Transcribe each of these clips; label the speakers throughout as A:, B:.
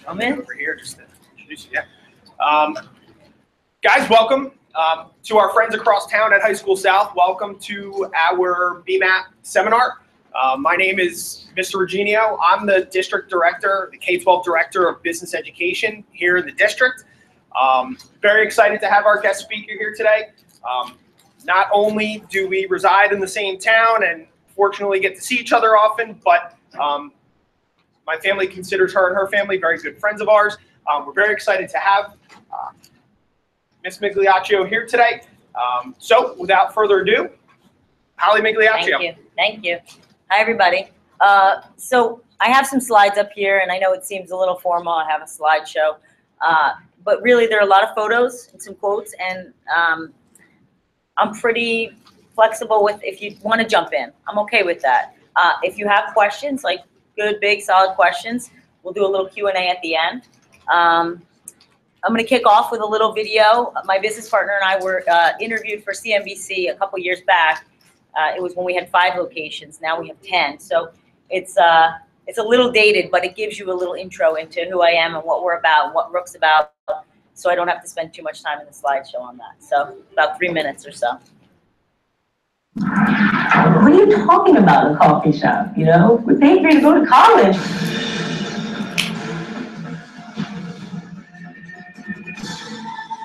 A: I'm in.
B: Over here, just to introduce you. Yeah. Guys, welcome to our friends across town at High School South. Welcome to our BMAP seminar. My name is Mr. Regenio. I'm the district director, the K-12 director of business education here in the district. Very excited to have our guest speaker here today. Not only do we reside in the same town and fortunately get to see each other often, but my family considers her and her family very good friends of ours. We're very excited to have Miss Migliaccio here today. So without further ado, Holly Migliaccio.
A: Thank you. Thank you. Hi, everybody. So I have some slides up here, and I know it seems a little formal. I have a slideshow. But really, there are a lot of photos and some quotes, and I'm pretty flexible with if you want to jump in. I'm okay with that. If you have questions, like good, big, solid questions, we'll do a little Q&A at the end. I'm going to kick off with a little video. My business partner and I were interviewed for CNBC a couple years back. It was when we had 5 locations. Now we have 10. So it's a little dated, but it gives you a little intro into who I am and what we're about, what Rook's about. So I don't have to spend too much time in the slideshow on that. So about 3 minutes or so.
C: What are you talking about in a coffee shop? You know, we're paying for you to go to college.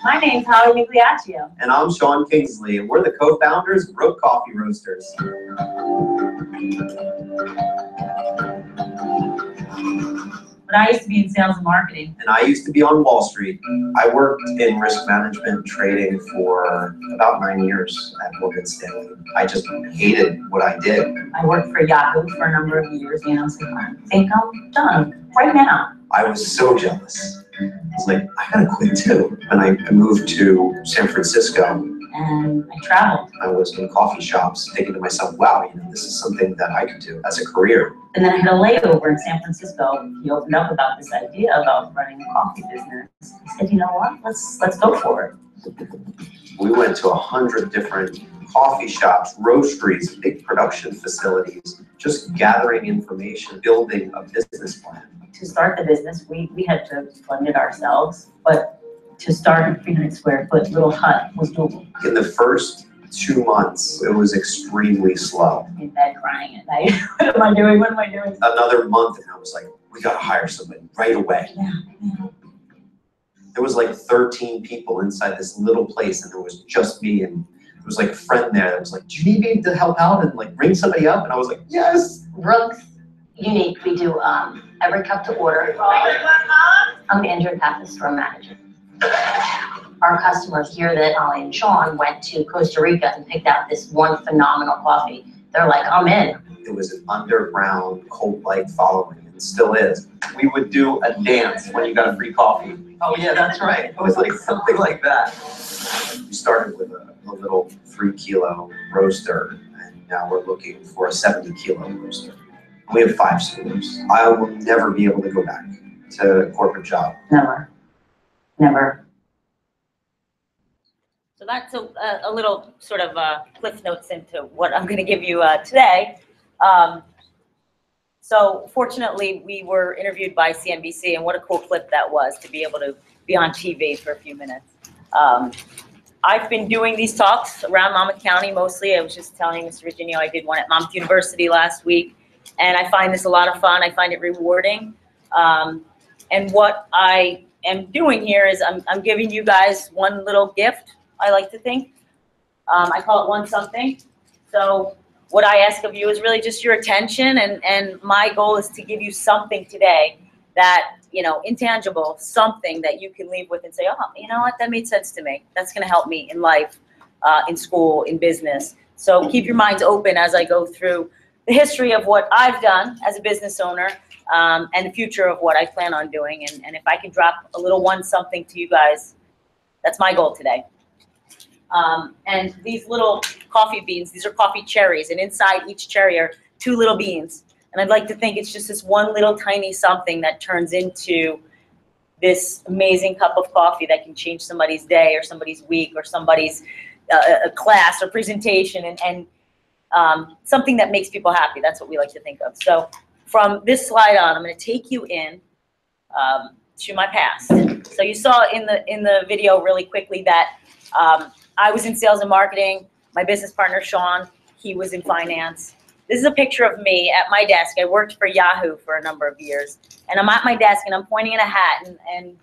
C: My name's Holly Migliaccio.
D: And I'm Sean Kingsley, and we're the co-founders of Rook Coffee Roasters.
C: But I used to be in sales and marketing.
D: And I used to be on Wall Street. I worked in risk management trading for about 9 years at Morgan Stanley. I just hated what I did.
C: I worked for Yahoo for a number of years, and I was like, I think I'm done right now.
D: I was so jealous. I was like, I gotta quit too. And I moved to San Francisco.
C: And I traveled.
D: I was in coffee shops thinking to myself, wow, you know, this is something that I could do as a career.
C: And then I had a layover in San Francisco. He opened up about this idea about running a coffee business. I said, you know what, let's go for it.
D: We went to 100 different coffee shops, roasteries, big production facilities, just gathering information, building a business plan.
C: To start the business, we had to fund it ourselves, but to start a 300 square foot little hut was doable.
D: In the first 2 months, it was extremely slow.
C: In bed crying at night. What am I doing? What am I doing?
D: Another month, and I was like, we gotta hire somebody right away.
C: Yeah.
D: There was like 13 people inside this little place, and there was just me, and there was like a friend there that was like, do you need me to help out and like bring somebody up? And I was like, yes.
E: Rook's unique. We do every cup to order. I'm Andrew Path, the store manager. Our customers hear that Holly and Sean went to Costa Rica and picked out this one phenomenal coffee. They're like, I'm in.
D: It was an underground cult-like following, and still is. We would do a dance when you got a free coffee. Oh yeah, that's right. It was like something like that. We started with a little 3 kilo roaster, and now we're looking for a 70 kilo roaster. We have 5 stores. I will never be able to go back to a corporate job.
C: Never. Never.
A: So that's a little sort of cliff notes into what I'm going to give you today. So fortunately, we were interviewed by CNBC, and what a cool clip that was to be able to be on TV for a few minutes. I've been doing these talks around Monmouth County mostly. I was just telling Mr. Regenio I did one at Monmouth University last week, and I find this a lot of fun. I find it rewarding. And what I am doing here is I'm giving you guys one little gift, I like to think. I call it one something. So what I ask of you is really just your attention, and my goal is to give you something today that, you know, intangible, something that you can leave with and say, oh, you know what, that made sense to me. That's going to help me in life, in school, in business. So keep your minds open as I go through the history of what I've done as a business owner, and the future of what I plan on doing. And if I can drop a little one something to you guys, that's my goal today. And these little coffee beans, these are coffee cherries, and inside each cherry are 2 little beans. And I'd like to think it's just this one little tiny something that turns into this amazing cup of coffee that can change somebody's day or somebody's week or somebody's class or presentation, and something that makes people happy. That's what we like to think of. So from this slide on, I'm going to take you in to my past. So you saw in the video really quickly that I was in sales and marketing. My business partner, Sean, he was in finance. This is a picture of me at my desk. I worked for Yahoo for a number of years. And I'm at my desk and I'm pointing at a hat, and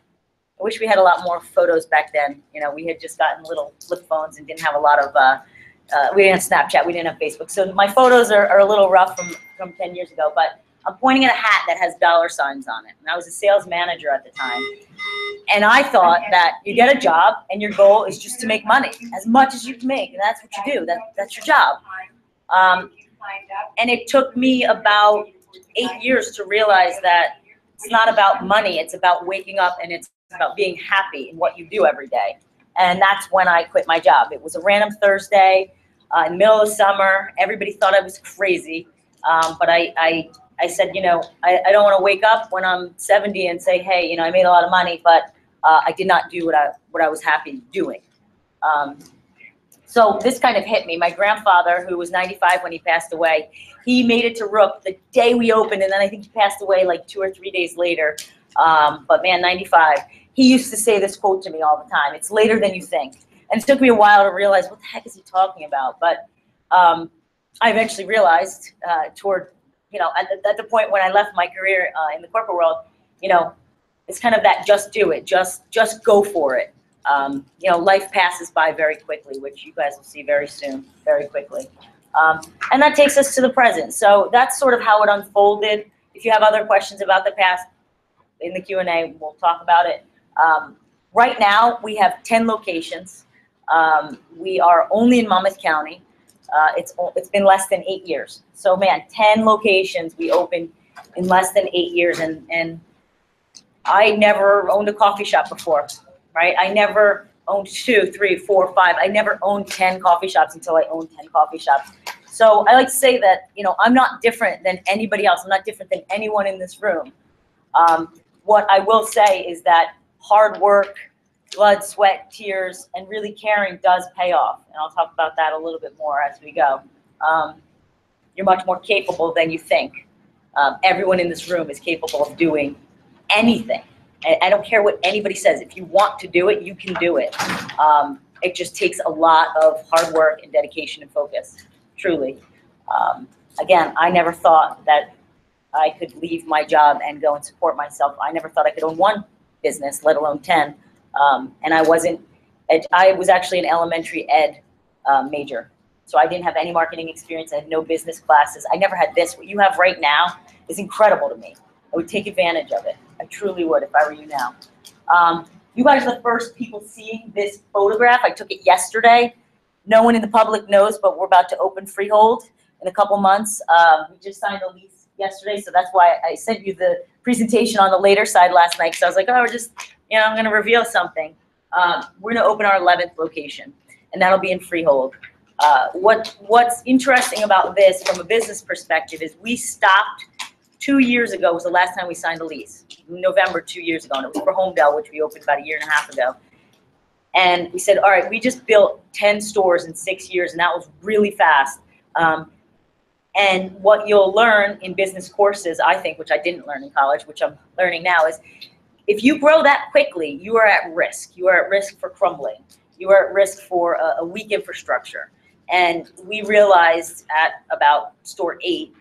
A: I wish we had a lot more photos back then. You know, we had just gotten little flip phones and didn't have a lot of, we didn't have Snapchat, we didn't have Facebook. So my photos are a little rough from 10 years ago, but I'm pointing at a hat that has dollar signs on it. And I was a sales manager at the time. And I thought that you get a job and your goal is just to make money, as much as you can make, and that's what you do, that's your job. And it took me about 8 years to realize that it's not about money, it's about waking up and it's about being happy in what you do every day. And that's when I quit my job. It was a random Thursday in the middle of summer. Everybody thought I was crazy, but I said, you know, I don't want to wake up when I'm 70 and say, hey, you know, I made a lot of money, but I did not do what I was happy doing. So this kind of hit me. My grandfather, who was 95 when he passed away, he made it to Rook the day we opened, and then I think he passed away like 2 or 3 days later. But man, 95. He used to say this quote to me all the time: "It's later than you think." And it took me a while to realize what the heck is he talking about. But I eventually realized toward, you know, at the point when I left my career in the corporate world, you know, it's kind of that just do it, just go for it. You know, life passes by very quickly, which you guys will see very soon, very quickly. And that takes us to the present. So that's sort of how it unfolded. If you have other questions about the past, in the Q&A, we'll talk about it. Right now, we have 10 locations. We are only in Monmouth County. It's been less than 8 years. So man, 10 locations we opened in less than 8 years. And I never owned a coffee shop before, right? I never owned 2, 3, 4, 5. I never owned 10 coffee shops until I owned 10 coffee shops. So I like to say that, you know, I'm not different than anybody else. I'm not different than anyone in this room. What I will say is that hard work, blood, sweat, tears, and really caring does pay off. And I'll talk about that a little bit more as we go. You're much more capable than you think. Everyone in this room is capable of doing anything. I don't care what anybody says. If you want to do it, you can do it. It just takes a lot of hard work and dedication and focus, truly. Again, I never thought that I could leave my job and go and support myself. I never thought I could own one business, let alone 10. And I was actually an elementary ed major. So I didn't have any marketing experience. I had no business classes. I never had this. What you have right now is incredible to me. I would take advantage of it. I truly would if I were you now. You guys are the first people seeing this photograph. I took it yesterday. No one in the public knows, but we're about to open Freehold in a couple months. We just signed a lease yesterday, so that's why I sent you the presentation on the later side last night, because I was like, oh, we're just, you know, I'm going to reveal something. We're going to open our 11th location, and that'll be in Freehold. What's interesting about this from a business perspective is we stopped 2 years ago was the last time we signed a lease, November 2 years ago, and it was for Homedale, which we opened about 1.5 years ago. And we said, all right, we just built 10 stores in 6 years, and that was really fast. And what you'll learn in business courses, I think, which I didn't learn in college, which I'm learning now, is if you grow that quickly, you are at risk. You are at risk for crumbling. You are at risk for a weak infrastructure. And we realized at about store 8,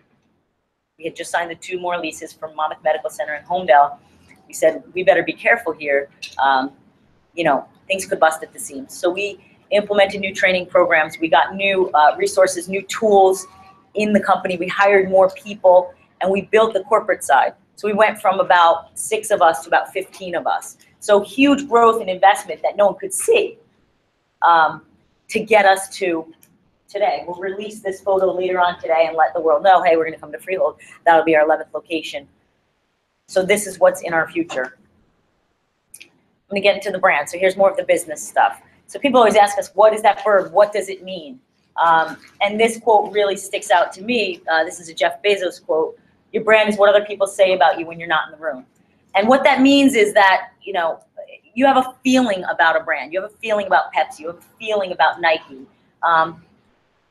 A: we had just signed the 2 more leases from Monmouth Medical Center in Homedale. We said, we better be careful here. You know, things could bust at the seams. So we implemented new training programs. We got new resources, new tools in the company. We hired more people, and we built the corporate side. So we went from about 6 of us to about 15 of us. So huge growth and investment that no one could see to get us to today. We'll release this photo later on today and let the world know, hey, we're going to come to Freehold. That'll be our 11th location. So this is what's in our future. I'm going to get into the brand. So here's more of the business stuff. So people always ask us, what is that verb? What does it mean? And this quote really sticks out to me. This is a Jeff Bezos quote. Your brand is what other people say about you when you're not in the room. And what that means is that, you know, you have a feeling about a brand. You have a feeling about Pepsi. You have a feeling about Nike.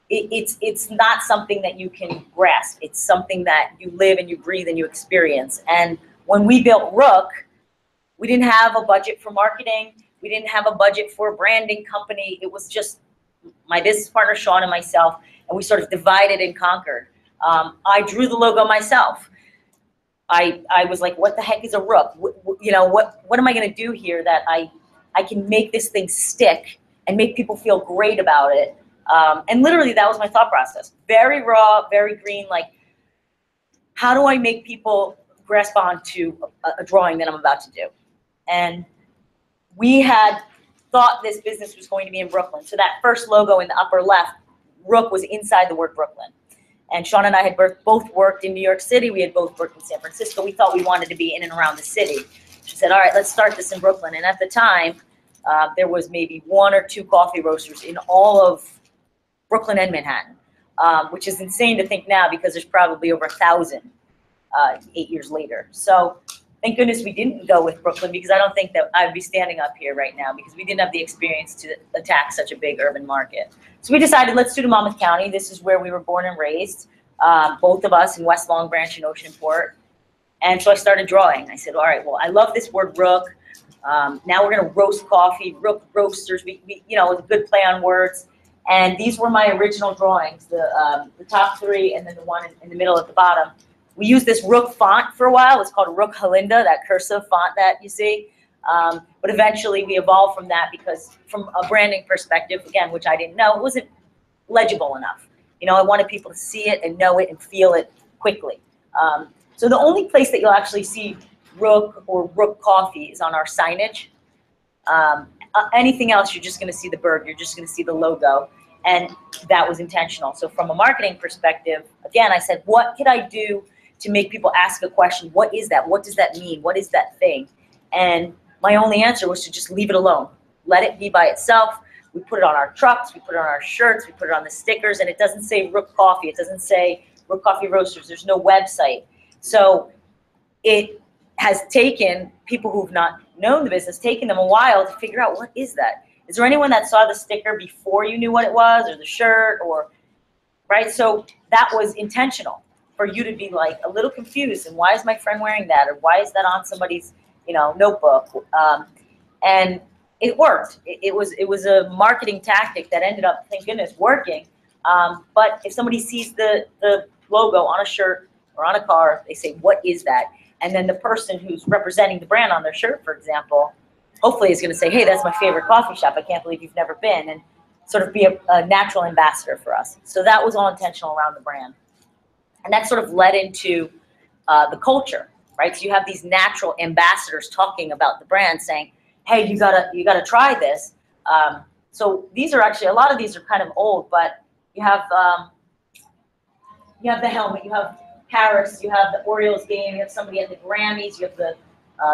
A: It's not something that you can grasp. It's something that you live and you breathe and you experience. And when we built Rook, We didn't have a budget for marketing. We didn't have a budget for a branding company. It was just my business partner, Sean, and myself, and we sort of divided and conquered. I drew the logo myself. I was like, what the heck is a rook? You know, what am I going to do here that I can make this thing stick and make people feel great about it? And literally, that was my thought process. Very raw, very green, like, how do I make people grasp onto a drawing that I'm about to do? And we had thought this business was going to be in Brooklyn. So that first logo in the upper left, Rook, was inside the word Brooklyn. And Sean and I had both worked in New York City. We had both worked in San Francisco. We thought we wanted to be in and around the city. She said, all right, let's start this in Brooklyn. And at the time, there was maybe 1 or 2 coffee roasters in all of Brooklyn and Manhattan, which is insane to think now because there's probably over 1,000 8 years later. So thank goodness we didn't go with Brooklyn, because I don't think that I'd be standing up here right now, because we didn't have the experience to attack such a big urban market. So we decided, let's do to Monmouth County. This is where we were born and raised, both of us in West Long Branch and Oceanport. And so I started drawing. I said, all right, well, I love this word rook. Now we're going to roast coffee, rook roasters. We you know, it was a good play on words. And these were my original drawings, the top 3 and then the one in the middle at the bottom. We used this Rook font for a while. It's called Rook Halinda, that cursive font that you see. But eventually we evolved from that, because from a branding perspective, again, which I didn't know, it wasn't legible enough. You know, I wanted people to see it and know it and feel it quickly. So the only place that you'll actually see Rook or Rook Coffee is on our signage. Anything else, you're just going to see the bird. You're just going to see the logo. And that was intentional. So from a marketing perspective, again, I said, what could I do to make people ask a question? What is that? What does that mean? What is that thing? And my only answer was to just leave it alone. Let it be by itself. We put it on our trucks. We put it on our shirts. We put it on the stickers. And it doesn't say Rook Coffee. It doesn't say Rook Coffee Roasters. There's no website. So it has taken people who've not known the business, taken them a while to figure out, what is that? Is there anyone that saw the sticker before you knew what it was, or the shirt, or, right? So that was intentional, for you to be like a little confused, and why is my friend wearing that, or why is that on somebody's, you know, notebook? And it worked. It was a marketing tactic that ended up, thank goodness, working. But if somebody sees the logo on a shirt or on a car, they say, what is that? And then the person who's representing the brand on their shirt, for example, hopefully is going to say, hey, that's my favorite coffee shop. I can't believe you've never been, and sort of be a natural ambassador for us. So that was all intentional around the brand. And that sort of led into the culture, right? So you have these natural ambassadors talking about the brand, saying, hey, you gotta try this. So these are actually, a lot of these are kind of old, but you have the helmet, you have Paris, you have the Orioles game, you have somebody at the Grammys, you have the,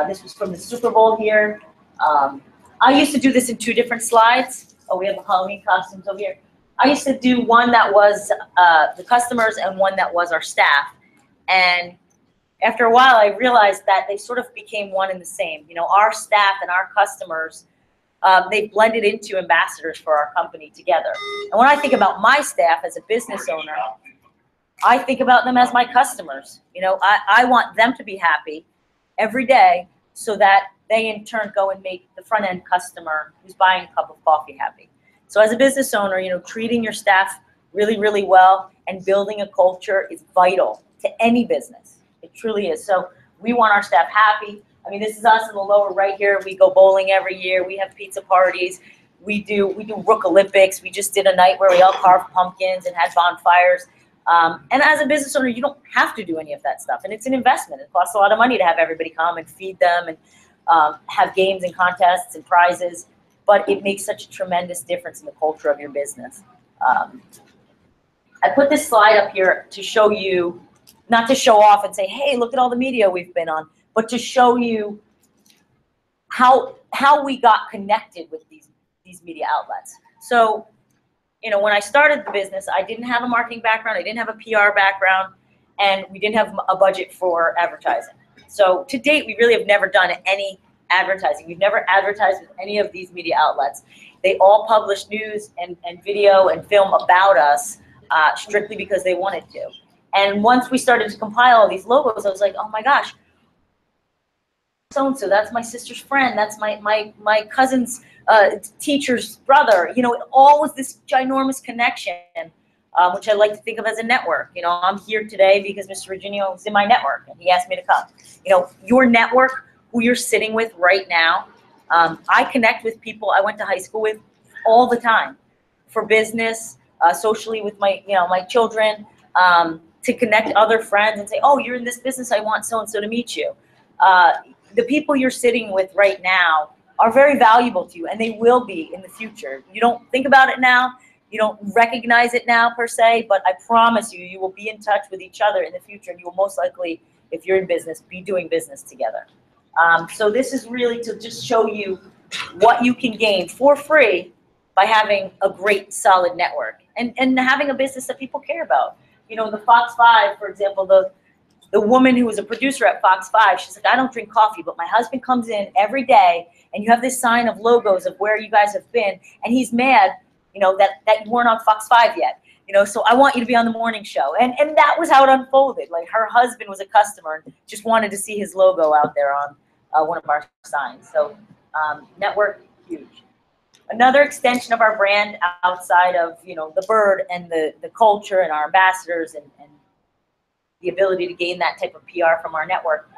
A: this was from the Super Bowl here. I used to do this in 2 different slides. Oh, we have the Halloween costumes over here. I used to do one that was the customers and one that was our staff. And after a while, I realized that they sort of became one and the same. You know, our staff and our customers, they blended into ambassadors for our company together. And when I think about my staff as a business owner, I think about them as my customers. You know, I want them to be happy every day, so that they in turn go and make the front end customer who's buying a cup of coffee happy. So as a business owner, you know, treating your staff really, really well and building a culture is vital to any business. It truly is. So we want our staff happy. I mean, this is us in the lower right here. We go bowling every year. We have pizza parties. We do Rook Olympics. We just did a night where we all carved pumpkins and had bonfires. And as a business owner, you don't have to do any of that stuff. And it's an investment. It costs a lot of money to have everybody come and feed them and have games and contests and prizes. But it makes such a tremendous difference in the culture of your business. I put this slide up here to show you, not to show off and say, hey, look at all the media we've been on, but to show you how we got connected with these media outlets. So, you know, when I started the business, I didn't have a marketing background, I didn't have a PR background, and we didn't have a budget for advertising. So to date, we really have never done any advertising. We've never advertised with any of these media outlets. They all publish news and video and film about us strictly because they wanted to. And once we started to compile all these logos, I was like, oh my gosh, so-and-so, that's my sister's friend, that's my cousin's teacher's brother. You know, it all was this ginormous connection, which I like to think of as a network. You know, I'm here today because Mr. Virginio is in my network and he asked me to come. You know, your network, who you're sitting with right now, I connect with people I went to high school with all the time for business, socially with my, you know, my children, to connect other friends and say, oh, you're in this business, I want so-and-so to meet you. The people you're sitting with right now are very valuable to you, and they will be in the future. You don't think about it now, you don't recognize it now per se, but I promise you, you will be in touch with each other in the future, and you will most likely, if you're in business, be doing business together. So this is really to just show you what you can gain for free by having a great, solid network and having a business that people care about. You know, the Fox 5, for example, the woman who was a producer at Fox 5, she's like, I don't drink coffee, but my husband comes in every day and you have this sign of logos of where you guys have been, and he's mad, you know, that you weren't on Fox 5 yet. You know, so I want you to be on the morning show. And that was how it unfolded. Like, her husband was a customer and just wanted to see his logo out there on one of our signs. So network, huge. Another extension of our brand outside of, you know, the bird and the culture and our ambassadors and the ability to gain that type of PR from our network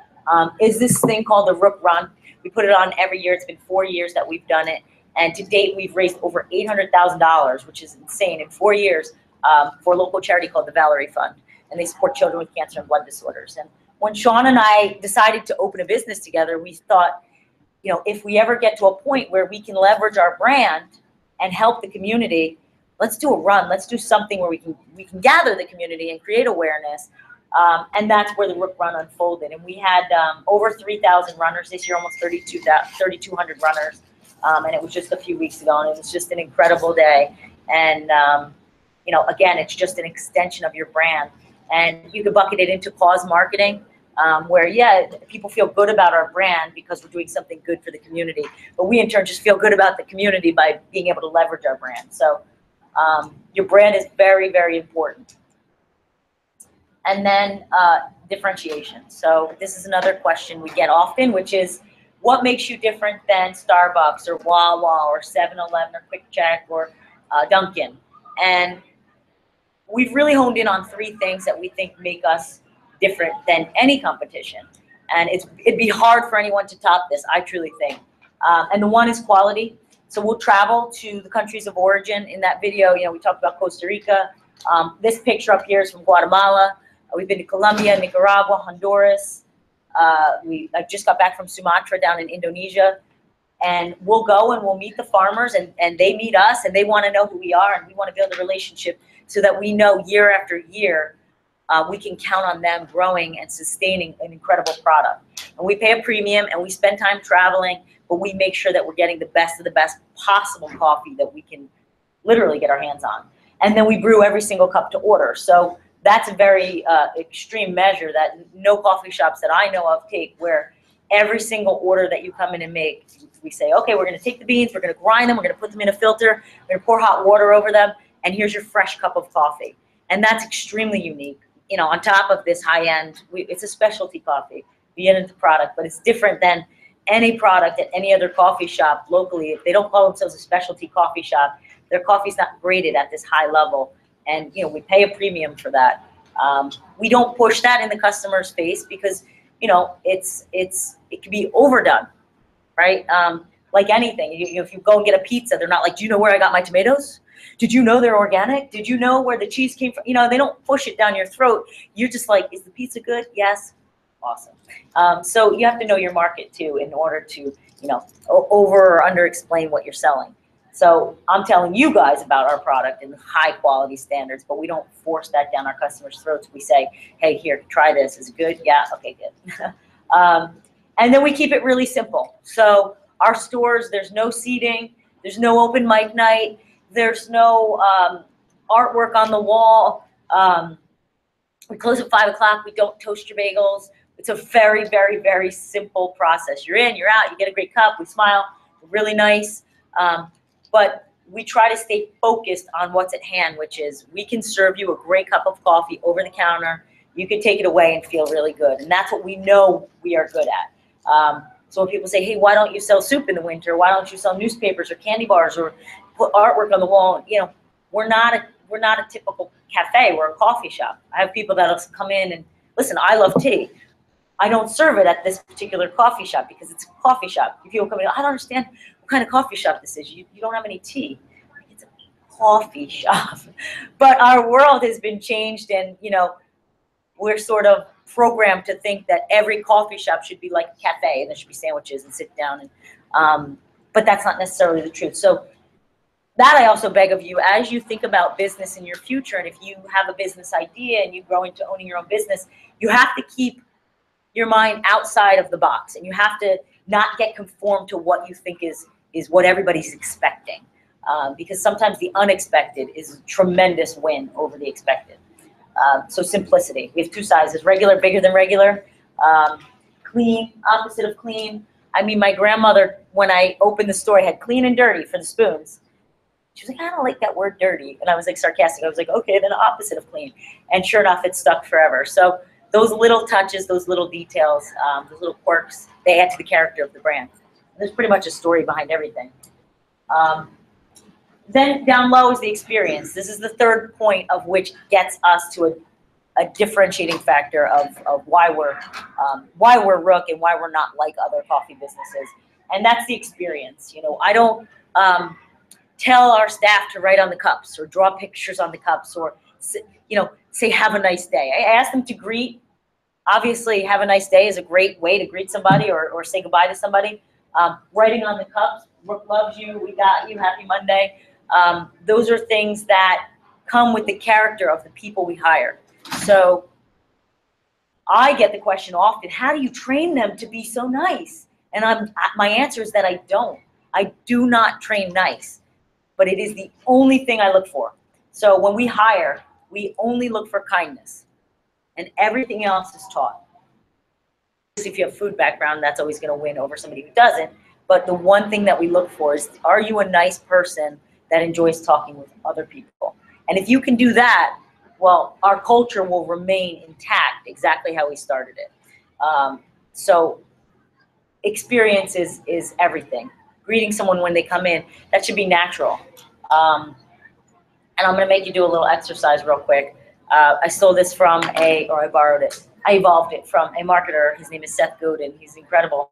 A: is this thing called the Rook Run. We put it on every year. It's been 4 years that we've done it. And to date, we've raised over $800,000, which is insane, in 4 years for a local charity called the Valerie Fund. And they support children with cancer and blood disorders. And when Sean and I decided to open a business together, we thought, you know, if we ever get to a point where we can leverage our brand and help the community, let's do a run. Let's do something where we can gather the community and create awareness. And that's where the Rook Run unfolded. And we had over 3,000 runners this year, almost 3,200 runners. And it was just a few weeks ago, and it was just an incredible day. And, you know, again, it's just an extension of your brand. And you can bucket it into cause marketing, where, yeah, people feel good about our brand because we're doing something good for the community. But we, in turn, just feel good about the community by being able to leverage our brand. So your brand is very, very important. And then differentiation. So this is another question we get often, which is, what makes you different than Starbucks or Wawa or 7-Eleven or Quick Check or Dunkin'? And we've really honed in on 3 things that we think make us different than any competition. And it'd be hard for anyone to top this, I truly think. And the one is quality. So we'll travel to the countries of origin. In that video, you know, we talked about Costa Rica. This picture up here is from Guatemala. We've been to Colombia, Nicaragua, Honduras. I just got back from Sumatra down in Indonesia. And we'll go and we'll meet the farmers, and they meet us, and they want to know who we are, and we want to build a relationship so that we know year after year we can count on them growing and sustaining an incredible product. And we pay a premium, and we spend time traveling, but we make sure that we're getting the best of the best possible coffee that we can literally get our hands on. And then we brew every single cup to order. So that's a very extreme measure that no coffee shops that I know of take, where every single order that you come in and make, we say, okay, we're going to take the beans, we're going to grind them, we're going to put them in a filter, we're going to pour hot water over them, and here's your fresh cup of coffee. And that's extremely unique. You know, on top of this high end, it's a specialty coffee, the end of the product, but it's different than any product at any other coffee shop locally. If they don't call themselves a specialty coffee shop, their coffee's not graded at this high level. And, you know, we pay a premium for that. We don't push that in the customer's face because, you know, it can be overdone, right? Like anything, if you go and get a pizza, they're not like, do you know where I got my tomatoes? Did you know they're organic? Did you know where the cheese came from? You know, they don't push it down your throat. You're just like, is the pizza good? Yes. Awesome. So you have to know your market too in order to, you know, over or under explain what you're selling. So I'm telling you guys about our product and the high quality standards, but we don't force that down our customers' throats. We say, hey, here, try this. Is it good? Yeah. Okay, good. And then we keep it really simple. So our stores, there's no seating. There's no open mic night. There's no artwork on the wall. We close at 5 o'clock. We don't toast your bagels. It's a very, very, very simple process. You're in, you're out, you get a great cup. We smile, we're really nice. But we try to stay focused on what's at hand, which is we can serve you a great cup of coffee over the counter. You can take it away and feel really good. And that's what we know we are good at. So when people say, hey, why don't you sell soup in the winter? Why don't you sell newspapers or candy bars or put artwork on the wall? You know, we're not a typical cafe. We're a coffee shop. I have people that'll come in and listen, I love tea. I don't serve it at this particular coffee shop because it's a coffee shop. If people come in, I don't understand what kind of coffee shop this is. You don't have any tea. It's a coffee shop. But our world has been changed, and you know, we're sort of programmed to think that every coffee shop should be like a cafe and there should be sandwiches and sit down. And but that's not necessarily the truth. So that I also beg of you, as you think about business in your future, and if you have a business idea and you grow into owning your own business, you have to keep your mind outside of the box, and you have to not get conformed to what you think is what everybody's expecting, because sometimes the unexpected is a tremendous win over the expected. So simplicity. We have two sizes: regular, bigger than regular, clean, opposite of clean. I mean, my grandmother, when I opened the store, I had clean and dirty for the spoons. She was like, I don't like that word dirty. And I was like sarcastic. I was like, okay, then opposite of clean. And sure enough, it stuck forever. So those little touches, those little details, those little quirks, they add to the character of the brand. There's pretty much a story behind everything. Then down low is the experience. This is the third point of which gets us to a differentiating factor of why we're Rook and why we're not like other coffee businesses. And that's the experience. You know, I don't tell our staff to write on the cups or draw pictures on the cups or, you know, say have a nice day. I ask them to greet. Obviously, have a nice day is a great way to greet somebody or say goodbye to somebody. Writing on the cups, Rook loves you, we got you, happy Monday. Those are things that come with the character of the people we hire. So I get the question often, how do you train them to be so nice? And my answer is that I don't. I do not train nice, but it is the only thing I look for. So when we hire, we only look for kindness, and everything else is taught. If you have food background, that's always going to win over somebody who doesn't. But the one thing that we look for is, are you a nice person that enjoys talking with other people? And if you can do that, well, our culture will remain intact exactly how we started it. So experience is everything. Greeting someone when they come in, that should be natural. And I'm going to make you do a little exercise real quick. I stole this from or I borrowed it. I evolved it from a marketer. His name is Seth Godin. He's incredible.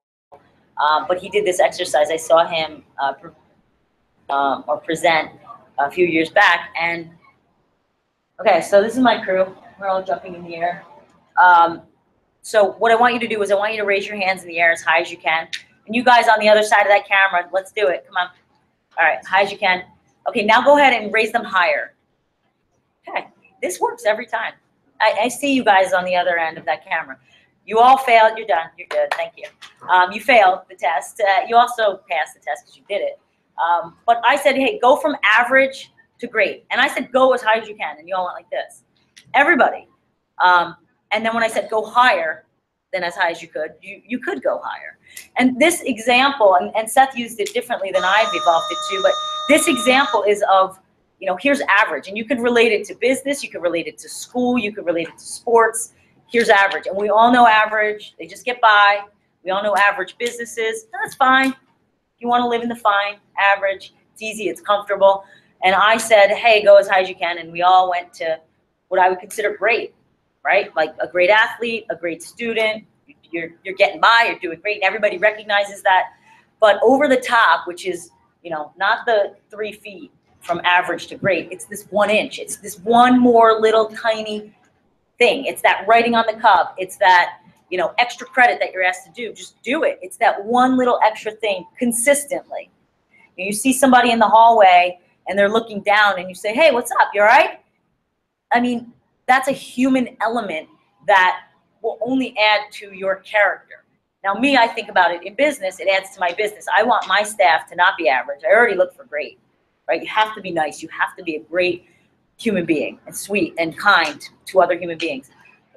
A: But he did this exercise. I saw him present a few years back. And okay, so this is my crew. We're all jumping in the air. So what I want you to do is I want you to raise your hands in the air as high as you can. And you guys on the other side of that camera, let's do it. Come on. All right, high as you can. Okay, now go ahead and raise them higher. Okay, this works every time. I see you guys on the other end of that camera. You all failed. You're done. You're good. Thank you. You failed the test. You also passed the test because you did it. But I said, hey, go from average to great. And I said, go as high as you can. And you all went like this. Everybody. And then when I said go higher than as high as you could, you could go higher. And this example, and Seth used it differently than I've evolved it to, but this example is of, you know, here's average. And you could relate it to business. You could relate it to school. You could relate it to sports. Here's average. And we all know average. They just get by. We all know average businesses. That's fine. If you want to live in the fine, average, it's easy, it's comfortable. And I said, hey, go as high as you can. And we all went to what I would consider great, right? Like a great athlete, a great student. You're getting by, you're doing great. And everybody recognizes that. But over the top, which is, you know, not the 3 feet from average to great, it's this 1 inch. It's this one more little tiny thing. It's that writing on the cup. It's that, you know, extra credit that you're asked to do. Just do it. It's that one little extra thing consistently. You see somebody in the hallway and they're looking down and you say, hey, what's up? You all right? I mean, that's a human element that will only add to your character. Now, me, I think about it in business. It adds to my business. I want my staff to not be average. I already look for great, right? You have to be nice. You have to be a great human being and sweet and kind to other human beings.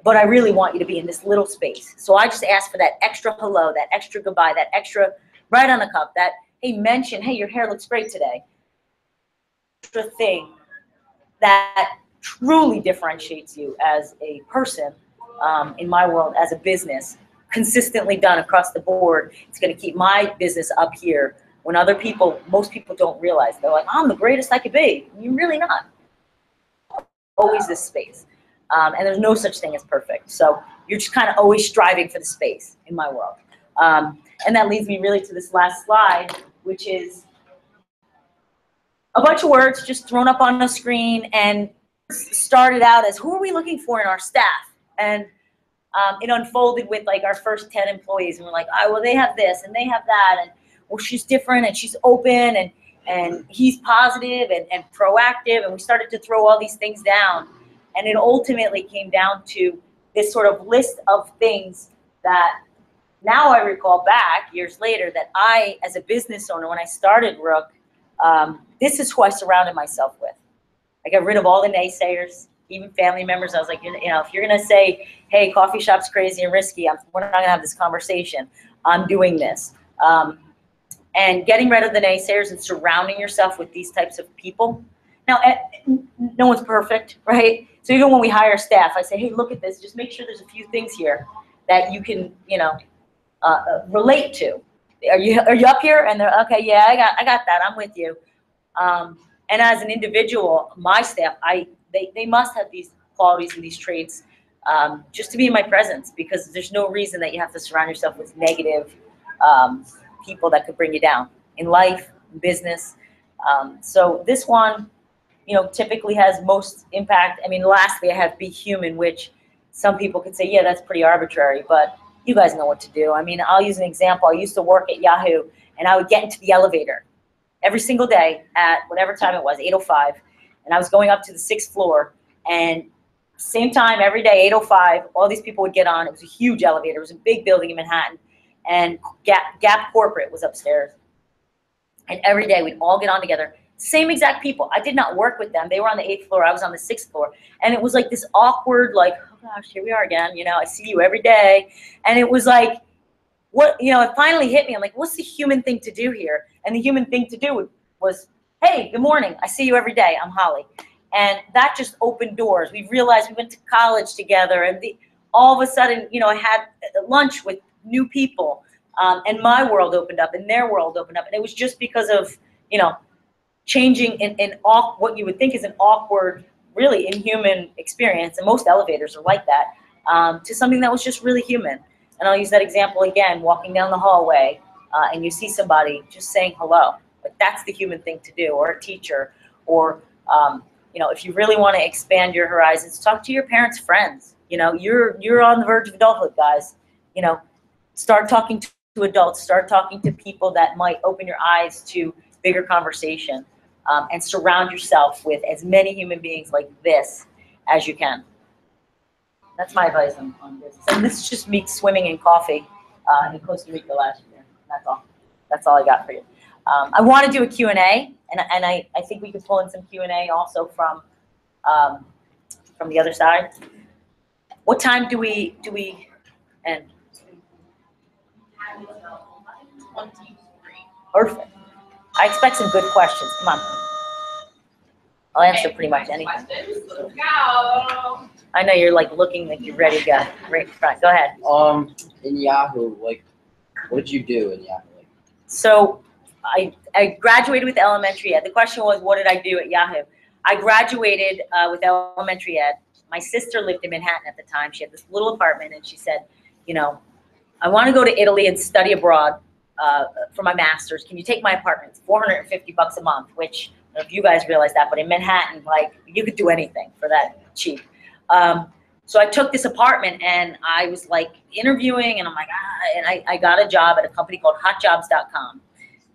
A: But I really want you to be in this little space. So I just ask for that extra hello, that extra goodbye, that extra right on the cup, that, hey, mention, hey, your hair looks great today. Extra thing that truly differentiates you as a person, in my world, as a business, consistently done across the board, it's going to keep my business up here when other people, most people don't realize. They're like, I'm the greatest I could be. You're really not. Always this space. And there's no such thing as perfect. So you're just kind of always striving for the space in my world. And that leads me really to this last slide, which is a bunch of words just thrown up on the screen and started out as, who are we looking for in our staff? And it unfolded with like our first 10 employees, and we're like, oh, well, they have this and they have that, and well, she's different and she's open and he's positive and proactive, and we started to throw all these things down, and it ultimately came down to this sort of list of things that now I recall back years later that I, as a business owner, when I started Rook, this is who I surrounded myself with. I got rid of all the naysayers, even family members. I was like, you know, if you're gonna say, hey, coffee shop's crazy and risky, we're not gonna have this conversation. I'm doing this. And getting rid of the naysayers and surrounding yourself with these types of people. Now, no one's perfect, right? So even when we hire staff, I say, hey, look at this. Just make sure there's a few things here that you can, you know, relate to. Are you up here? And they're, okay, yeah, I got that. I'm with you. And as an individual, my staff, they must have these qualities and these traits just to be in my presence, because there's no reason that you have to surround yourself with negative people that could bring you down in life, in business. So this one, you know, typically has most impact. I mean, lastly, I have be human, which some people could say, yeah, that's pretty arbitrary, but you guys know what to do. I mean, I'll use an example. I used to work at Yahoo, and I would get into the elevator every single day at whatever time it was, 8:05, and I was going up to the 6th floor, and same time every day, 8:05, all these people would get on. It was a huge elevator. It was a big building in Manhattan, and Gap Corporate was upstairs. And every day we'd all get on together. Same exact people. I did not work with them. They were on the 8th floor. I was on the 6th floor. And it was like this awkward, like, oh gosh, here we are again. You know, I see you every day. And it was like, what, you know, it finally hit me. I'm like, what's the human thing to do here? And the human thing to do was, hey, good morning. I see you every day. I'm Holly. And that just opened doors. We realized we went to college together, and all of a sudden, you know, I had lunch with new people, and my world opened up and their world opened up. And it was just because of, you know, changing in what you would think is an awkward, really inhuman experience, and most elevators are like that, to something that was just really human. And I'll use that example again, walking down the hallway, and you see somebody, just saying hello. Like, that's the human thing to do, or a teacher, or you know, if you really want to expand your horizons, talk to your parents' friends. You know, you're on the verge of adulthood, guys. You know, start talking to adults, start talking to people that might open your eyes to bigger conversation, and surround yourself with as many human beings like this as you can. That's my advice on business. And this is just me swimming in coffee in Costa Rica last year. That's all. That's all I got for you. I want to do a Q&A, and I think we could pull in some Q&A also from the other side. What time do we end?
F: 23.
A: Perfect. I expect some good questions. Come on. I'll answer pretty much anything.
F: Questions. Let's go.
A: I know you're like looking like you're ready to go. Right in front. Go ahead.
G: In Yahoo, like, what did you do in Yahoo?
A: So I graduated with elementary ed. The question was, what did I do at Yahoo? I graduated with elementary ed. My sister lived in Manhattan at the time. She had this little apartment, and she said, you know, I want to go to Italy and study abroad for my master's. Can you take my apartment? It's $450 a month, which I don't know if you guys realize that, but in Manhattan, like, you could do anything for that cheap. So I took this apartment, and I was like interviewing, and I'm like, and I got a job at a company called hotjobs.com.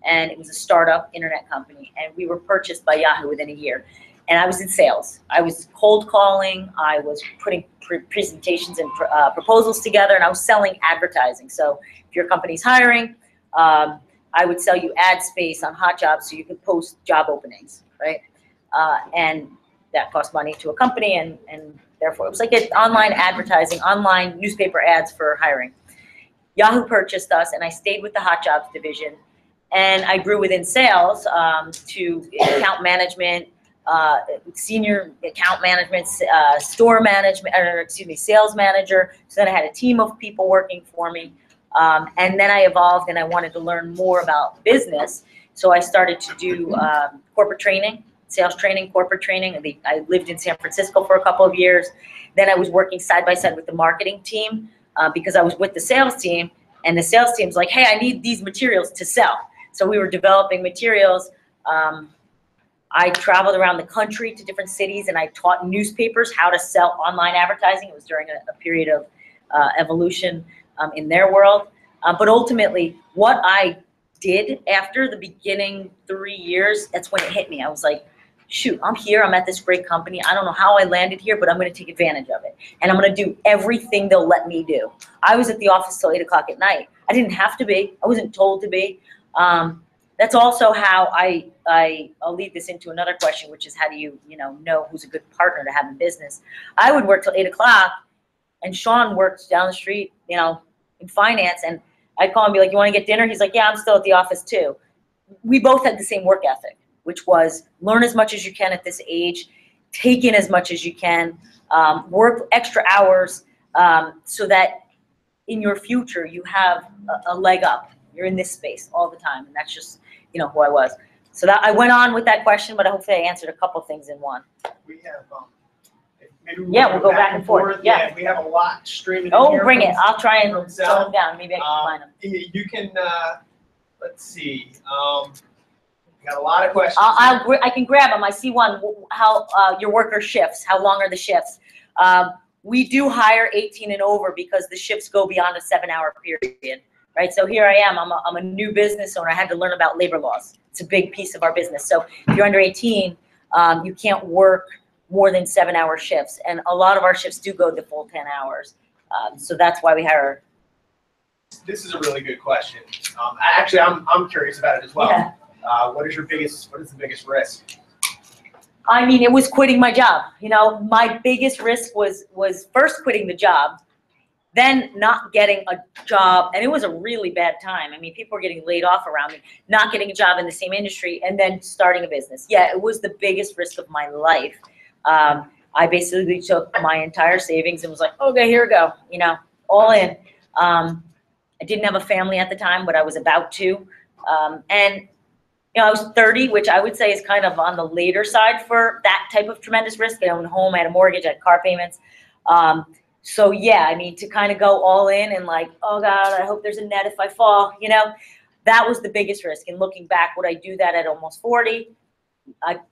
A: And it was a startup internet company, and we were purchased by Yahoo within a year. And I was in sales. I was cold calling. I was putting presentations and proposals together, and I was selling advertising. So if your company's hiring, I would sell you ad space on Hot Jobs so you could post job openings, right? And that cost money to a company, and therefore it was like an online advertising, online newspaper ads for hiring. Yahoo purchased us, and I stayed with the Hot Jobs division. And I grew within sales to account management, senior account management, store management, or excuse me, sales manager. So then I had a team of people working for me. And then I evolved and I wanted to learn more about business. So I started to do corporate training, sales training, corporate training. I lived in San Francisco for a couple of years. Then I was working side by side with the marketing team because I was with the sales team, and the sales team's like, hey, I need these materials to sell. So we were developing materials. I traveled around the country to different cities, and I taught newspapers how to sell online advertising. It was during a period of evolution in their world. But ultimately, what I did after the beginning 3 years, that's when it hit me. I was like, shoot, I'm here, I'm at this great company. I don't know how I landed here, but I'm gonna take advantage of it. And I'm gonna do everything they'll let me do. I was at the office till 8 o'clock at night. I didn't have to be, I wasn't told to be. That's also how I'll lead this into another question, which is how do you know who's a good partner to have in business. I would work till 8 o'clock, and Sean worked down the street, in finance, and I'd call and be like, you wanna get dinner? He's like, yeah, I'm still at the office too. We both had the same work ethic, which was learn as much as you can at this age, take in as much as you can, work extra hours so that in your future you have a leg up. You're in this space all the time, and that's just who I was. So that I went on with that question, but hopefully I answered a couple things in one.
B: We have maybe
A: We'll go back and forth. Yeah,
B: we have a lot streaming.
A: Oh, bring it! I'll try and
B: from
A: slow
B: South.
A: them down. Maybe I can find them.
B: You can. Let's see. We got a lot of questions.
A: I can grab them. I see one. How your worker shifts? How long are the shifts? We do hire 18 and over because the shifts go beyond a 7-hour period. Right, so here I am. I'm a new business owner. I had to learn about labor laws. It's a big piece of our business. So if you're under 18, you can't work more than 7-hour shifts, and a lot of our shifts do go the full 10 hours. So that's why we hire.
B: This is a really good question. Actually, I'm curious about it as well.
A: Yeah.
B: What is the biggest risk?
A: I mean, it was quitting my job. My biggest risk was first quitting the job, then not getting a job, and it was a really bad time. I mean, people were getting laid off around me, not getting a job in the same industry, and then starting a business. Yeah, it was the biggest risk of my life. I basically took my entire savings and was like, okay, here we go, all in. I didn't have a family at the time, but I was about to. And I was 30, which I would say is kind of on the later side for that type of tremendous risk. I owned a home, I had a mortgage, I had car payments. So yeah, I mean, to kind of go all in and like, oh God, I hope there's a net if I fall, that was the biggest risk. And looking back, would I do that at almost 40?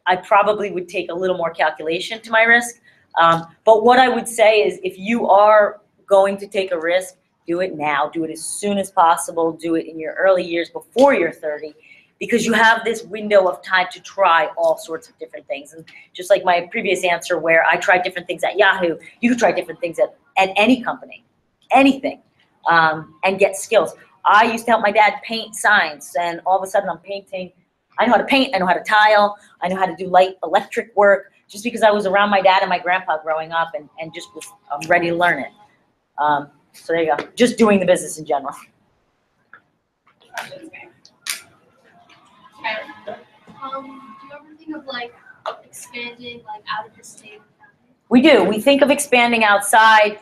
A: I probably would take a little more calculation to my risk. But what I would say is if you are going to take a risk, do it now, do it as soon as possible, do it in your early years before you're 30, because you have this window of time to try all sorts of different things. And just like my previous answer where I tried different things at Yahoo, you could try different things at any company, anything, and get skills. I used to help my dad paint signs, and all of a sudden I'm painting. I know how to paint, I know how to tile, I know how to do light electric work, just because I was around my dad and my grandpa growing up and just was ready to learn it. So there you go, just doing the business in general.
F: Do you ever think of expanding out of the state?
A: We do. We think of expanding outside.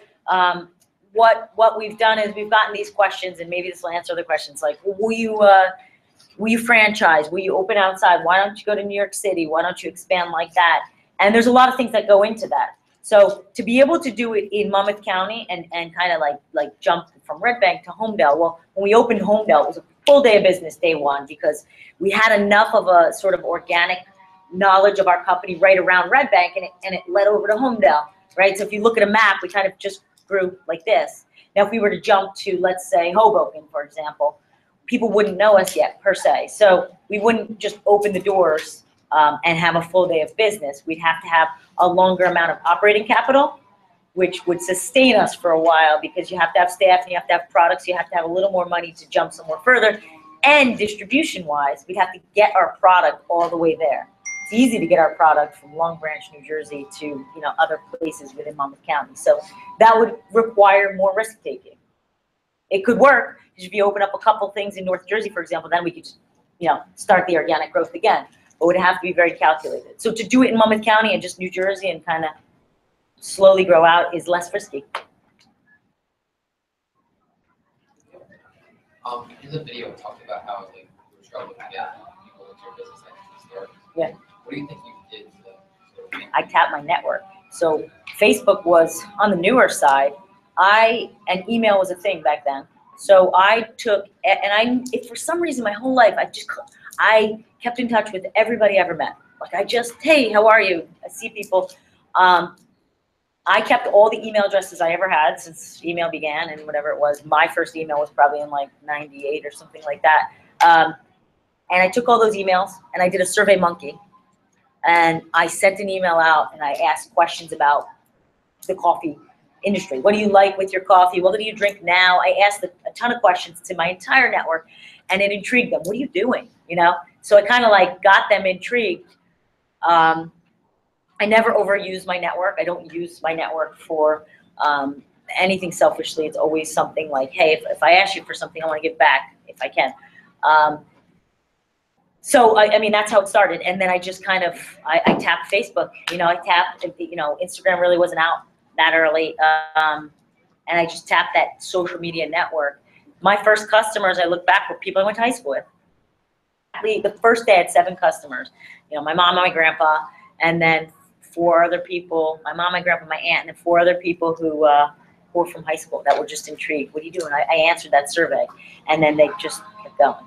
A: What we've done is we've gotten these questions, and maybe this will answer the questions like, will you franchise? Will you open outside? Why don't you go to New York City? Why don't you expand like that? And there's a lot of things that go into that. So to be able to do it in Monmouth County and kind of like jump from Red Bank to Homedale. Well, when we opened Homedale, it was a full day of business day one because we had enough of a sort of organic knowledge of our company right around Red Bank, and it led over to Homedale, right? So if you look at a map, we kind of just grew like this. Now, if we were to jump to, let's say, Hoboken, for example, people wouldn't know us yet, per se. So we wouldn't just open the doors and have a full day of business. We'd have to have a longer amount of operating capital, which would sustain us for a while because you have to have staff and you have to have products. You have to have a little more money to jump somewhere further. And distribution-wise, we'd have to get our product all the way there. It's easy to get our product from Long Branch, New Jersey to other places within Monmouth County. So that would require more risk-taking. It could work because if you open up a couple things in North Jersey, for example, then we could just, start the organic growth again. it would have to be very calculated. So to do it in Monmouth County and just New Jersey and kind of slowly grow out is less risky.
H: In the video, we talked about how like you were struggling to get people into your business at the start.
A: Yeah.
H: What do you think you did to sort of make
A: I tapped my network. So Facebook was on the newer side. And email was a thing back then. So I took, if for some reason my whole life, I kept in touch with everybody I ever met. Like hey, how are you? I see people. I kept all the email addresses I ever had since email began and whatever it was. My first email was probably in like 98 or something like that. And I took all those emails and I did a Survey Monkey. And I sent an email out and I asked questions about the coffee industry. What do you like with your coffee? What do you drink now? I asked a ton of questions to my entire network and it intrigued them. What are you doing? You know? So I kind of like got them intrigued. I never overuse my network. I don't use my network for anything selfishly. It's always something like, hey, if I ask you for something, I want to give back if I can. So, I mean, that's how it started. And then I just kind of, I tapped Facebook. You know, Instagram really wasn't out that early. And I just tapped that social media network. My first customers, I look back, were people I went to high school with. The first day I had 7 customers. You know, my mom and my grandpa, and then 4 other people, my mom, my grandpa, my aunt, and then 4 other people who were from high school that were just intrigued. What are you doing? I answered that survey, and then they just kept going.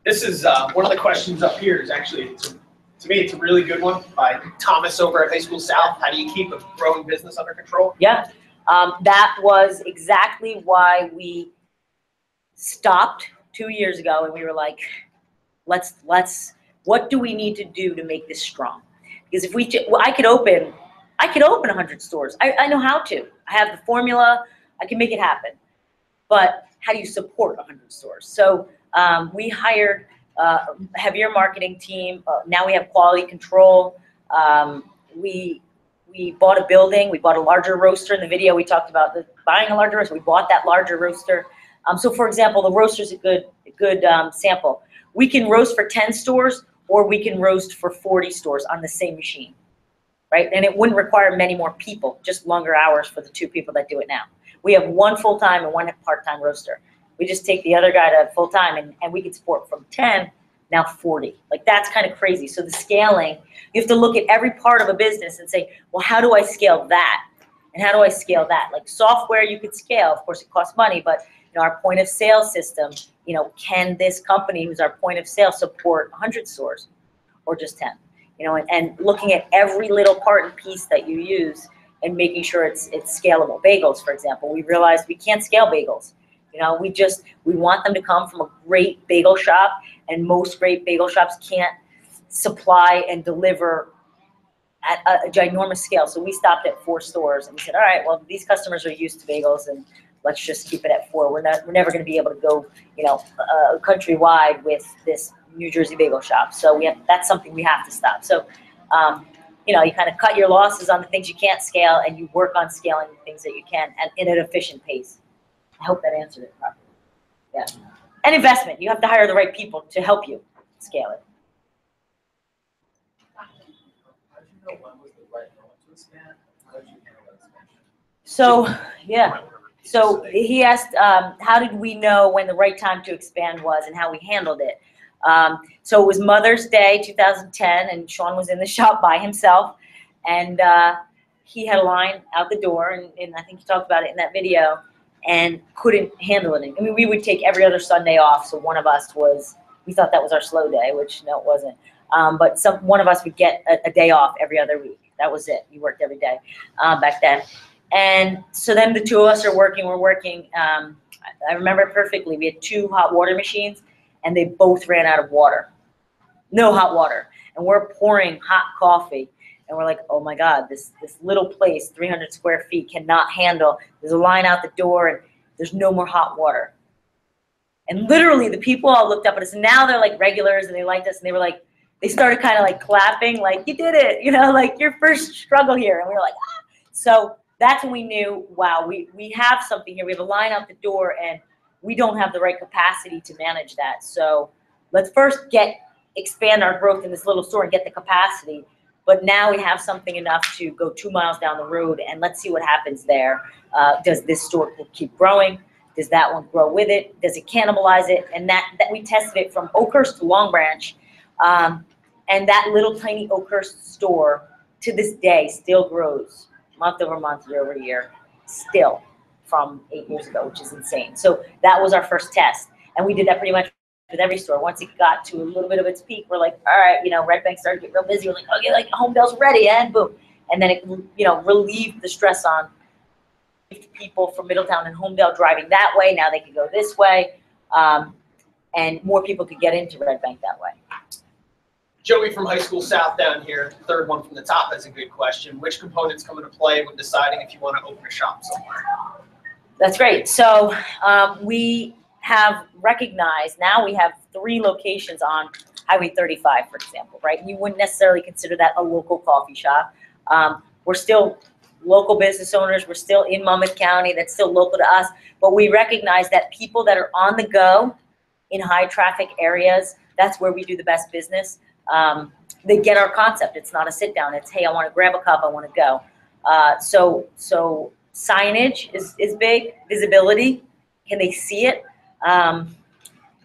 B: This is one of the questions up here is actually, to me, it's a really good one by Thomas over at High School South. How do you keep a growing business under control?
A: Yeah, that was exactly why we stopped 2 years ago, and we were like, what do we need to do to make this strong? Because if I could open 100 stores. I know how to. I have the formula. I can make it happen. But how do you support 100 stores? So we hired a heavier marketing team. Now we have quality control. We bought a building. We bought a larger roaster. In the video, we talked about buying a larger roaster. We bought that larger roaster. So, for example, the roaster is a good sample. We can roast for 10 stores, or we can roast for 40 stores on the same machine, right? And it wouldn't require many more people, just longer hours for the 2 people that do it now. We have 1 full-time and 1 part-time roaster. We just take the other guy to full-time, and we can support from 10, now 40. Like, that's kind of crazy. So the scaling, you have to look at every part of a business and say, well, how do I scale that? And how do I scale that? Like software, you could scale. Of course, it costs money, but our point of sale system, can this company who's our point of sale support 100 stores or just 10? And looking at every little part and piece that you use and making sure it's scalable. Bagels, for example, we realized we can't scale bagels. We want them to come from a great bagel shop, and most great bagel shops can't supply and deliver at a ginormous scale. So we stopped at 4 stores and we said, all right, well, these customers are used to bagels, and let's just keep it at 4. We're never going to be able to go, countrywide with this New Jersey bagel shop. So that's something we have to stop. So, you kind of cut your losses on the things you can't scale, and you work on scaling the things that you can and in an efficient pace. I hope that answered it properly. Yeah. And investment. You have to hire the right people to help you scale it.
H: How did you know when was the right moment to expand? How did you handle that expansion?
A: So, yeah. So he asked, how did we know when the right time to expand was and how we handled it? So it was Mother's Day 2010, and Sean was in the shop by himself, and he had a line out the door, and I think he talked about it in that video, and couldn't handle it. I mean, we would take every other Sunday off, so one of us we thought that was our slow day, which no, it wasn't. But one of us would get a day off every other week. That was it. We worked every day back then. And so then the 2 of us we're working. I remember it perfectly. We had 2 hot water machines, and they both ran out of water. No hot water. And we're pouring hot coffee. And we're like, oh my God, this little place, 300 square feet, cannot handle. There's a line out the door, and there's no more hot water. And literally, the people all looked up at us. And now they're like regulars, and they liked us. And they were like, they started kind of like clapping, like, you did it, like your first struggle here. And we were like, ah. So that's when we knew, wow, we have something here. We have a line out the door, and we don't have the right capacity to manage that. So let's first get expand our growth in this little store and get the capacity. But now we have something enough to go 2 miles down the road, and let's see what happens there. Does this store keep growing? Does that one grow with it? Does it cannibalize it? And that we tested it from Oakhurst to Long Branch, and that little tiny Oakhurst store to this day still grows month over month, year over year, still from 8 years ago, which is insane. So that was our first test, and we did that pretty much with every store. Once it got to a little bit of its peak, we're like, all right, Red Bank started to get real busy. We're like, okay, like Homedale's ready, and boom, and then it relieved the stress on people from Middletown and Homedale driving that way. Now they could go this way, and more people could get into Red Bank that way.
B: Joey from High School South down here, third one from the top, has a good question. Which components come into play when deciding if you want to open a shop somewhere?
A: That's great. So we have recognized, now we have 3 locations on Highway 35, for example, right? You wouldn't necessarily consider that a local coffee shop. We're still local business owners. We're still in Monmouth County. That's still local to us. But we recognize that people that are on the go in high traffic areas, that's where we do the best business. They get our concept. It's not a sit down. It's, hey, I want to grab a cup. I want to go. So signage is big. Visibility. Can they see it?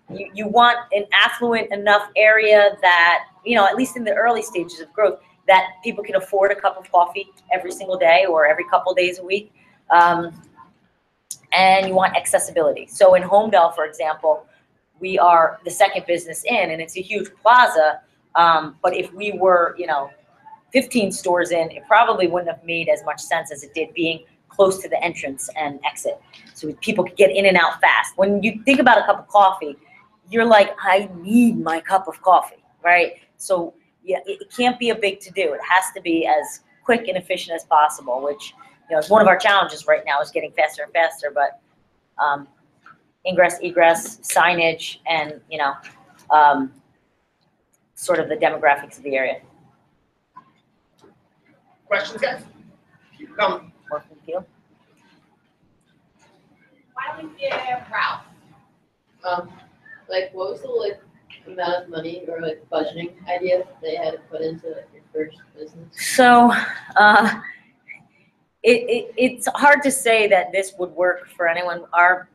A: You want an affluent enough area that, at least in the early stages of growth, that people can afford a cup of coffee every single day or every couple days a week. And you want accessibility. So in Homedale, for example, we are the second business in, and it's a huge plaza. But if we were, 15 stores in, it probably wouldn't have made as much sense as it did being close to the entrance and exit. So people could get in and out fast. When you think about a cup of coffee, you're like, I need my cup of coffee, right? So yeah, it can't be a big to-do. It has to be as quick and efficient as possible, which, is one of our challenges right now, is getting faster and faster. But ingress, egress, signage, and, sort of the demographics of the area.
B: Questions, guys? Keep it coming.
A: Why
I: don't we give Ralph? What was the amount of money or budgeting idea they had to put into your first business?
A: So it's hard to say that this would work for anyone. Our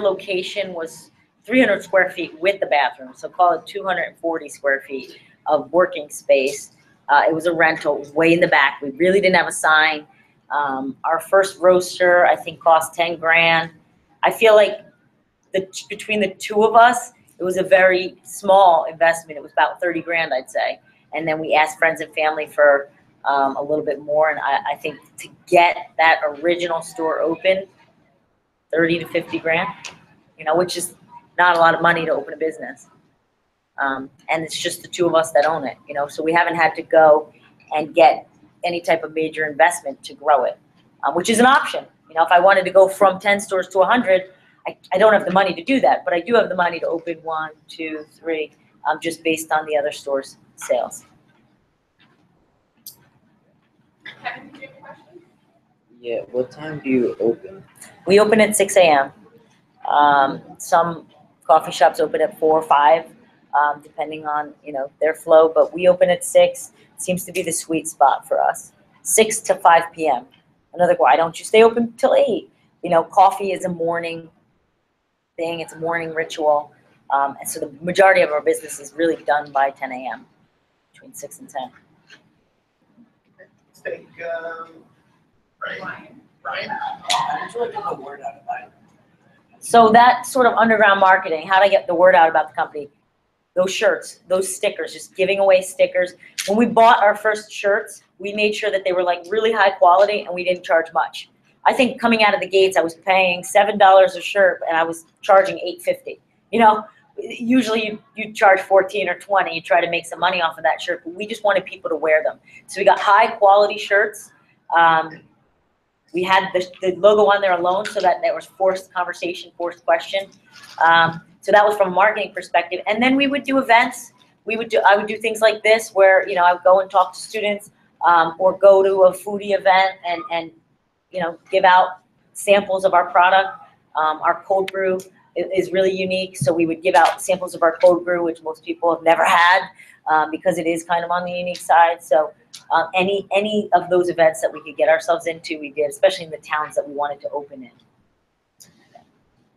A: location was 300 square feet with the bathroom, so call it 240 square feet of working space. It was a rental. It was way in the back. We really didn't have a sign. Our first roaster, I think, cost 10 grand. I feel like between the two of us, it was a very small investment. It was about 30 grand, I'd say. And then we asked friends and family for a little bit more. And I think to get that original store open, 30 to 50 grand, which is not a lot of money to open a business. And it's just the two of us that own it, so we haven't had to go and get any type of major investment to grow it, which is an option. If I wanted to go from 10 stores to 100, I don't have the money to do that, but I do have the money to open 1, 2, 3, just based on the other stores' sales.
I: Kevin, do you have a question?
G: Yeah, what time do you open?
A: We open at 6 a.m. Some coffee shops open at 4 or 5, depending on their flow. But we open at 6. It seems to be the sweet spot for us. 6 to 5 p.m. Another, why don't you stay open till 8? Coffee is a morning thing. It's a morning ritual. And so the majority of our business is really done by 10 a.m. between 6 and 10.
B: Let's take Ryan.
G: Would you like to get the word out about it?
A: So that sort of underground marketing, how to get the word out about the company, those shirts, those stickers, just giving away stickers. When we bought our first shirts, we made sure that they were really high quality and we didn't charge much. I think coming out of the gates, I was paying $7 a shirt and I was charging $8.50. Usually you charge 14 or 20, you try to make some money off of that shirt, but we just wanted people to wear them. So we got high quality shirts. We had the logo on there alone so that there was forced conversation, forced question. So that was from a marketing perspective. And then we would do events. I would do things like this where, I would go and talk to students or go to a foodie event and give out samples of our product, our cold brew. is really unique. So we would give out samples of our cold brew, which most people have never had, because it is kind of on the unique side. So any of those events that we could get ourselves into, we did, especially in the towns that we wanted to open in.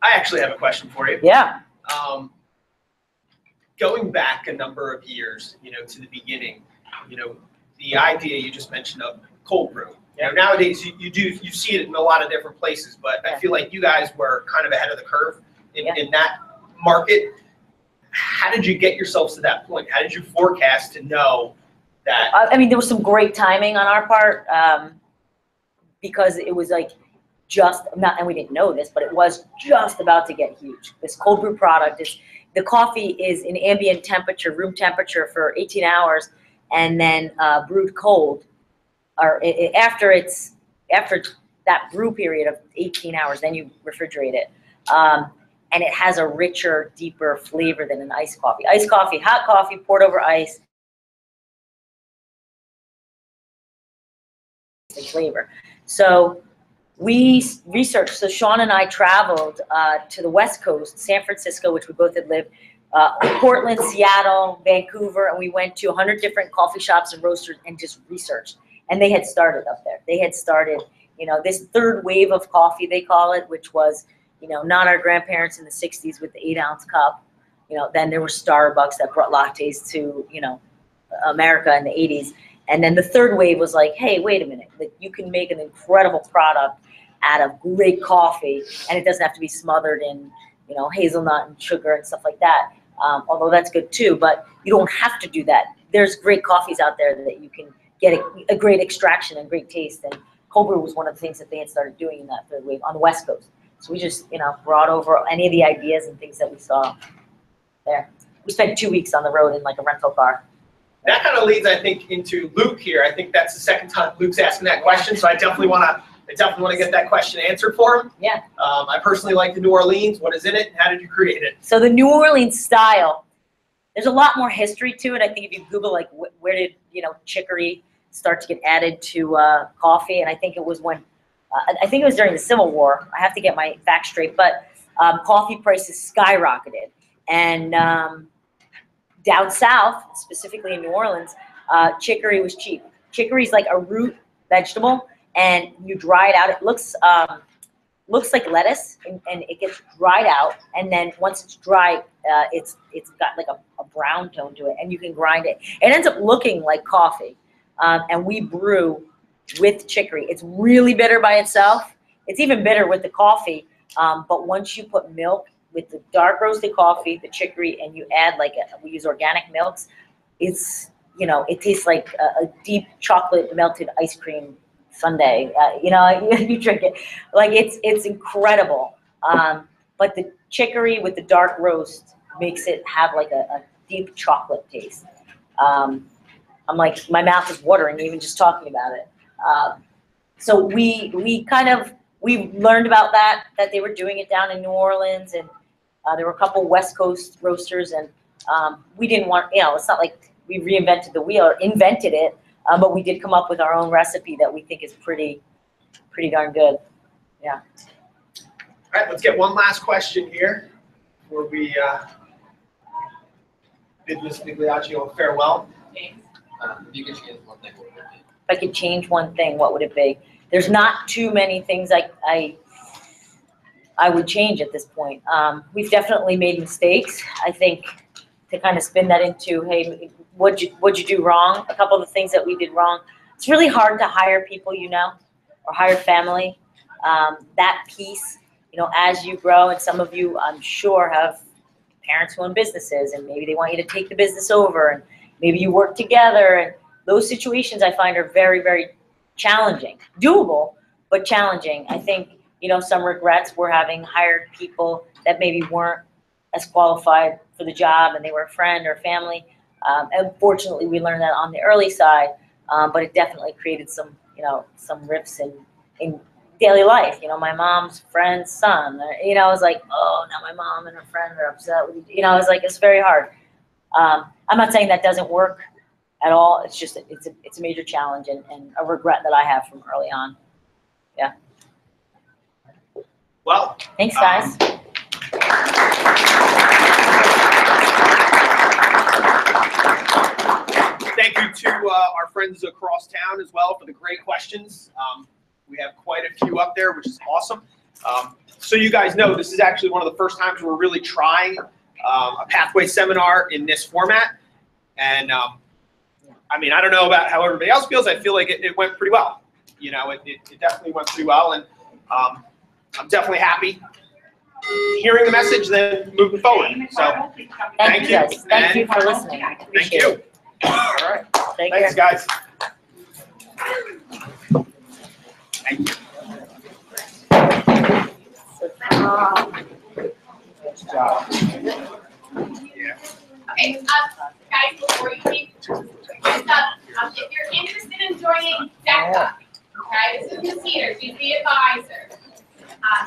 B: I actually have a question for you.
A: Yeah.
B: Going back a number of years, to the beginning, the idea you just mentioned of cold brew. Nowadays you see it in a lot of different places, but I feel like you guys were kind of ahead of the curve in that market. How did you get yourselves to that point? How did you forecast to know that?
A: I mean, there was some great timing on our part, because it was like and we didn't know this, but it was just about to get huge. This cold brew product the coffee is in ambient temperature, room temperature for 18 hours, and then brewed cold, or after that brew period of 18 hours, then you refrigerate it. And it has a richer, deeper flavor than an iced coffee. Iced coffee, hot coffee poured over ice, the flavor. So we researched, so Sean and I traveled to the West Coast, San Francisco, which we both had lived, Portland, Seattle, Vancouver, and we went to 100 different coffee shops and roasters and just researched. And they had started up there. They had started, this third wave of coffee, they call it, which was, not our grandparents in the 60s with the 8-ounce cup. Then there was Starbucks that brought lattes to, America in the 80s. And then the third wave was like, hey, wait a minute, like you can make an incredible product out of great coffee, and it doesn't have to be smothered in, hazelnut and sugar and stuff like that. Although that's good too, but you don't have to do that. There's great coffees out there that you can get a great extraction and great taste. And cold brew was one of the things that they had started doing in that third wave on the West Coast. So we just, brought over any of the ideas and things that we saw there. We spent 2 weeks on the road in like a rental car.
B: That kind of leads, I think, into Luke here. I think that's the second time Luke's asking that question, so I definitely want to get that question answered for him.
A: Yeah.
B: I personally like the New Orleans. What is in it? How did you create it?
A: So the New Orleans style, there's a lot more history to it. I think if you Google like where did chicory start to get added to coffee, and I think it was when I think it was during the Civil War. I have to get my facts straight, but coffee prices skyrocketed, and down south, specifically in New Orleans, chicory was cheap. Chicory is like a root vegetable, and you dry it out. It looks like lettuce, and it gets dried out. And then once it's dry, it's got like a brown tone to it, and you can grind it. It ends up looking like coffee, and we brew with chicory. It's really bitter by itself. It's even bitter with the coffee, but once you put milk with the dark roasted coffee, the chicory, and you add we use organic milks, it's, it tastes like a deep chocolate melted ice cream sundae. You drink it, like it's incredible. But the chicory with the dark roast makes it have like a deep chocolate taste. I'm like, my mouth is watering even just talking about it. So we learned about that they were doing it down in New Orleans, and there were a couple West Coast roasters, and we didn't want, it's not like we reinvented the wheel or invented it, but we did come up with our own recipe that we think is pretty darn good. Yeah.
B: All right, let's get one last question here before we bid Ms. Migliaccio farewell.
H: If you could change one thing, what would it be?
A: If I could change one thing, what would it be? There's not too many things I would change at this point. We've definitely made mistakes. I think to kind of spin that into, hey, what'd you do wrong? A couple of the things that we did wrong. It's really hard to hire people, or hire family. That piece, as you grow, and some of you, I'm sure, have parents who own businesses, and maybe they want you to take the business over, and maybe you work together, and those situations I find are very, very challenging. Doable, but challenging. I think, some regrets were having hired people that maybe weren't as qualified for the job, and they were a friend or family. And fortunately, we learned that on the early side, but it definitely created some rifts in daily life. My mom's friend's son, I was like, oh, now my mom and her friend are upset with you. I was like, it's very hard. I'm not saying that doesn't work at all. It's just, it's a major challenge and a regret that I have from early on. Yeah.
B: Well,
A: Thanks, guys.
B: Thank you to our friends across town as well for the great questions. We have quite a few up there, which is awesome. So you guys know, this is actually one of the first times we're really trying a pathway seminar in this format. And I mean, I don't know about how everybody else feels. I feel like it went pretty well. You know, it definitely went pretty well. And I'm definitely happy hearing the message, then moving forward. So thank you.
A: Yes, thank you for
B: And
A: listening. I
B: Thank
A: appreciate
B: you.
A: it.
B: All right.
A: Take
B: Thanks,
A: care.
B: guys. Thank you. Yeah.
J: Okay, guys, before you leave, if you're interested in joining DECA, okay, this is Ms. Heater, she's the advisor.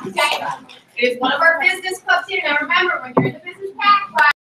J: DECA, it is one of our business clubs here. Now remember, when you're in the business pathway,